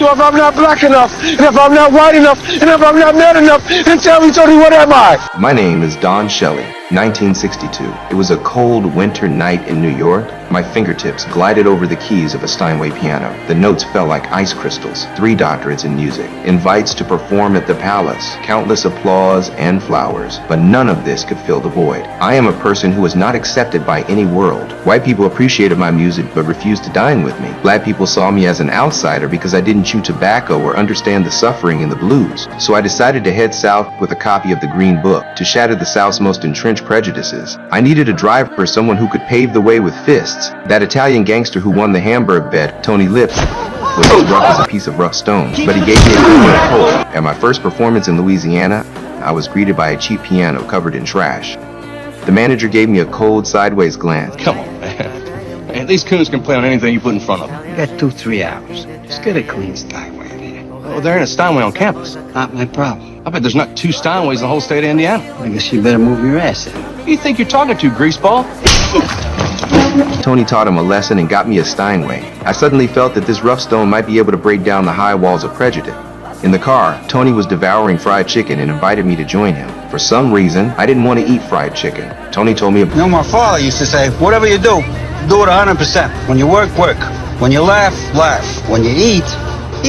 So if I'm not black enough, and if I'm not white enough, and if I'm not man enough, then tell me, Tony, what am I? My name is Don Shelley, 1962. It was a cold winter night in New York. My fingertips glided over the keys of a Steinway piano. The notes fell like ice crystals. 3 doctorates in music, invites to perform at the Palace, countless applause and flowers, but none of this could fill the void. I am a person who was not accepted by any world. White people appreciated my music but refused to dine with me. Black people saw me as an outsider because I didn't chew tobacco or understand the suffering in the blues. So I decided to head south with a copy of the Green Book to shatter the South's most entrenched prejudices. I needed a driver, someone who could pave the way with fists. That Italian gangster who won the Hamburg bet, Tony Lips, was as rough as a piece of rough stone, but he gave me a glimmer of hope. At my first performance in Louisiana, I was greeted by a cheap piano covered in trash. The manager gave me a cold, sideways glance. Come on, man. Man, these coons can play on anything you put in front of them. You got 2-3 hours. Just get a clean Steinway there. Oh, there ain't a Steinway on campus. Not my problem. I bet there's not 2 Steinways in the whole state of Indiana. I guess you better move your ass in. Who you think you're talking to, greaseball? Tony taught him a lesson and got me a Steinway. I suddenly felt that this rough stone might be able to break down the high walls of prejudice. In the car, Tony was devouring fried chicken and invited me to join him. For some reason, I didn't want to eat fried chicken. Tony told me You know, my father used to say, whatever you do it 100%. When you work, work. When you laugh, laugh. When you eat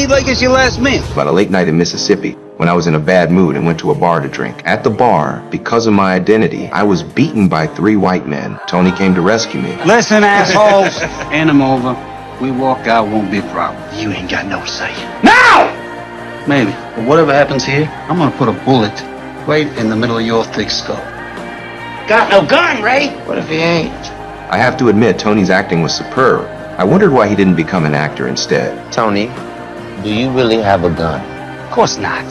like it's your last meal. about a late night in Mississippi when I was in a bad mood and went to a bar to drink. At the bar, because of my identity, I was beaten by 3 white men. Tony came to rescue me. Listen, assholes. Hand them over. We walk out, won't be a problem. You ain't got no say. Now! Maybe. But whatever happens here, I'm gonna put a bullet right in the middle of your thick skull. Got no gun, Ray. What if he ain't? I have to admit, Tony's acting was superb. I wondered why he didn't become an actor instead. Tony, do you really have a gun? Of course not.